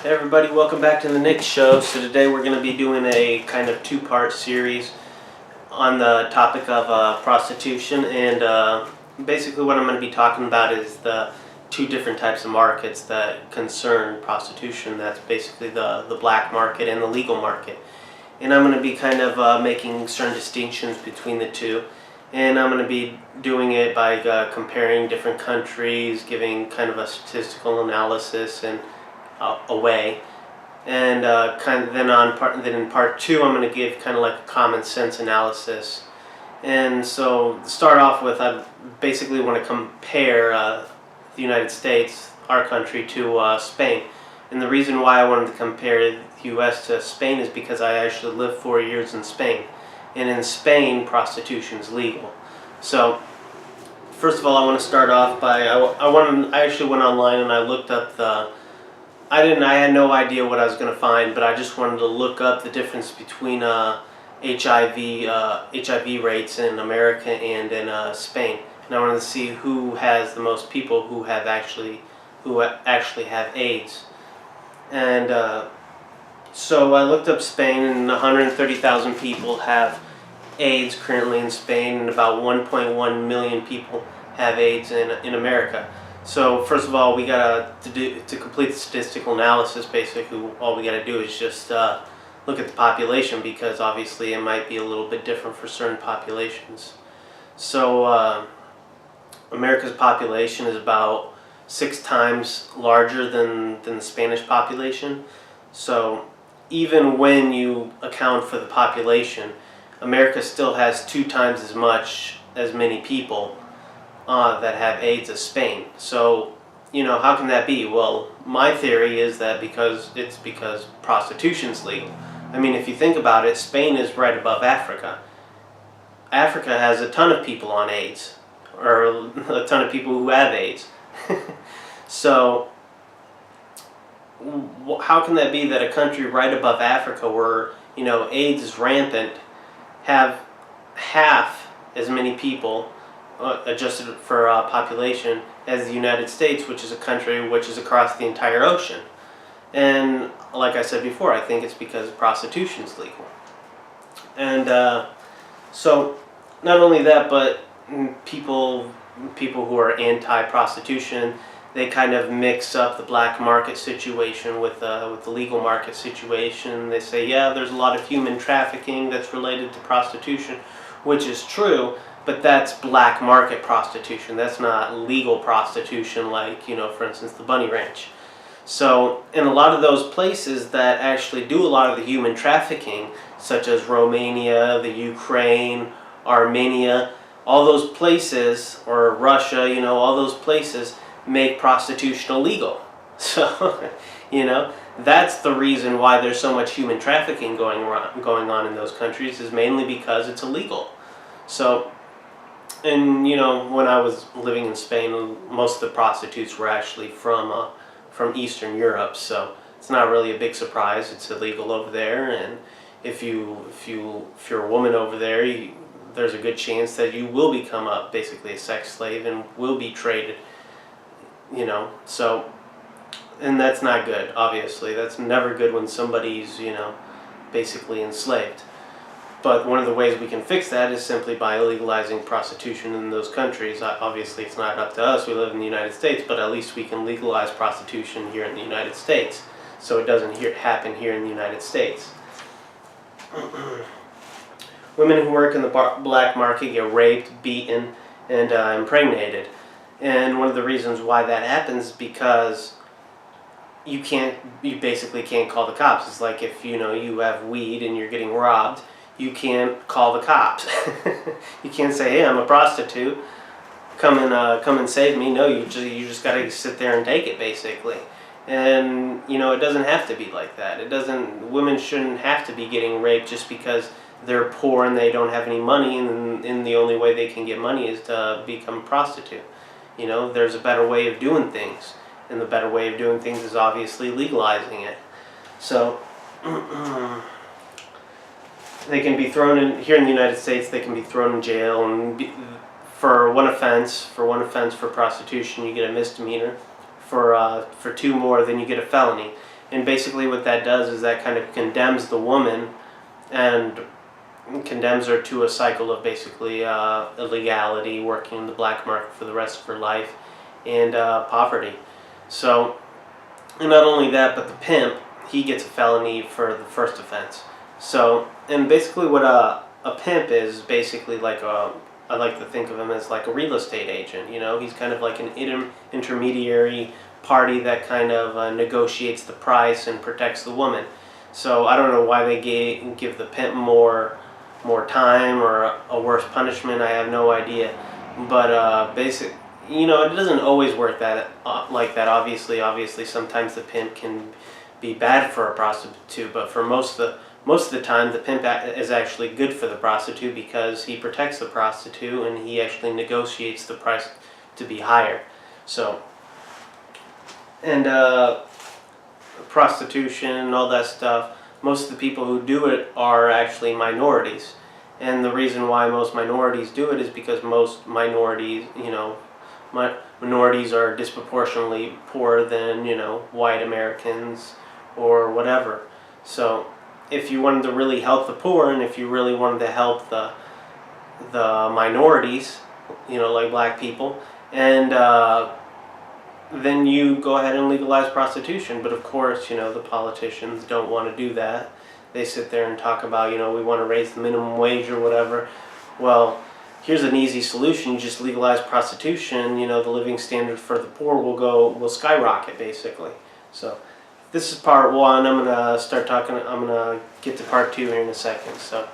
Hey everybody, welcome back to the Nick Show. So today we're going to be doing a kind of two-part series on the topic of prostitution, and basically what I'm going to be talking about is the two different types of markets that concern prostitution. That's basically the black market and the legal market. And I'm going to be kind of making certain distinctions between the two. And I'm going to be doing it by comparing different countries, giving kind of a statistical analysis and a way. And then in part two, I'm going to give kind of like a common sense analysis. And so to start off with, I basically want to compare the United States, our country, to Spain. And the reason why I wanted to compare the U.S. to Spain is because I actually lived 4 years in Spain. And in Spain, prostitution is legal. So, first of all, I want to start off by I actually went online and I looked up I had no idea what I was going to find, but I just wanted to look up the difference between HIV rates in America and in Spain, and I wanted to see who has the most people who actually have AIDS. And so I looked up Spain, and 130,000 people have AIDS currently in Spain, and about 1.1 million people have AIDS in America. So first of all, we gotta to complete the statistical analysis. Basically, all we gotta do is just look at the population, because obviously it might be a little bit different for certain populations. So America's population is about 6 times larger than the Spanish population. So even when you account for the population, America still has 2 times as many people that have AIDS as Spain. So, how can that be? Well, my theory is that because prostitution's legal. I mean, if you think about it, Spain is right above Africa. Africa has a ton of people on AIDS, or a ton of people who have AIDS. So, how can that be that a country right above Africa, where AIDS is rampant, have half as many people adjusted for population as the United States, which is a country which is across the entire ocean? And like I said before, I think it's because prostitution is legal. And so not only that, but people who are anti-prostitution, they kind of mix up the black market situation with the legal market situation. They say, yeah, there's a lot of human trafficking that's related to prostitution, which is true, but that's black market prostitution. That's not legal prostitution like, for instance, the Bunny Ranch. So in a lot of those places that actually do a lot of the human trafficking, such as Romania, the Ukraine, Armenia, all those places, or Russia, all those places make prostitution illegal. So, that's the reason why there's so much human trafficking going on in those countries, is mainly because it's illegal. So, and when I was living in Spain, most of the prostitutes were actually from Eastern Europe, so it's not really a big surprise. It's illegal over there, and if you're a woman over there, there's a good chance that you will become basically a sex slave and will be traded. So, and that's not good, obviously. That's never good when somebody's, basically enslaved. But one of the ways we can fix that is simply by legalizing prostitution in those countries. Obviously, it's not up to us. We live in the United States, but at least we can legalize prostitution here in the United States, so it doesn't happen here in the United States. Women who work in the black market get raped, beaten, and impregnated. And one of the reasons why that happens is because you basically can't call the cops. It's like if you have weed and you're getting robbed, you can't call the cops. You can't say, "Hey, I'm a prostitute. Come and save me." No, you just gotta sit there and take it, basically. And it doesn't have to be like that. Women shouldn't have to be getting raped just because they're poor and they don't have any money, and the only way they can get money is to become a prostitute. There's a better way of doing things, and the better way of doing things is obviously legalizing it. So they can be thrown in here in the United States. They can be thrown in jail, and for one offense for prostitution, you get a misdemeanor. For 2 more, then you get a felony. And basically what that does is that kind of condemns the woman and condemns her to a cycle of basically illegality, working in the black market for the rest of her life, and poverty. So, and not only that, but the pimp, he gets a felony for the first offense. So, and basically what a pimp is basically like I like to think of him as like a real estate agent. You know, he's kind of like an intermediary party that kind of negotiates the price and protects the woman. So I don't know why they give the pimp more time or a worse punishment. I have no idea. But you know, it doesn't always work like that. Obviously, sometimes the pimp can be bad for a prostitute, but for most of the time, the pimp is actually good for the prostitute because he protects the prostitute and he actually negotiates the price to be higher. So, and prostitution and all that stuff, most of the people who do it are actually minorities. And the reason why most minorities do it is because most minorities, you know, minorities are disproportionately poorer than, you know, white Americans or whatever. So if you wanted to really help the poor, and if you really wanted to help the minorities, you know, like black people, and then you go ahead and legalize prostitution. But of course, you know, the politicians don't want to do that. They sit there and talk about, you know, we want to raise the minimum wage or whatever. Well, here's an easy solution. You just legalize prostitution. You know, the living standard for the poor will skyrocket, basically. So this is part one. I'm gonna get to part two here in a second. So.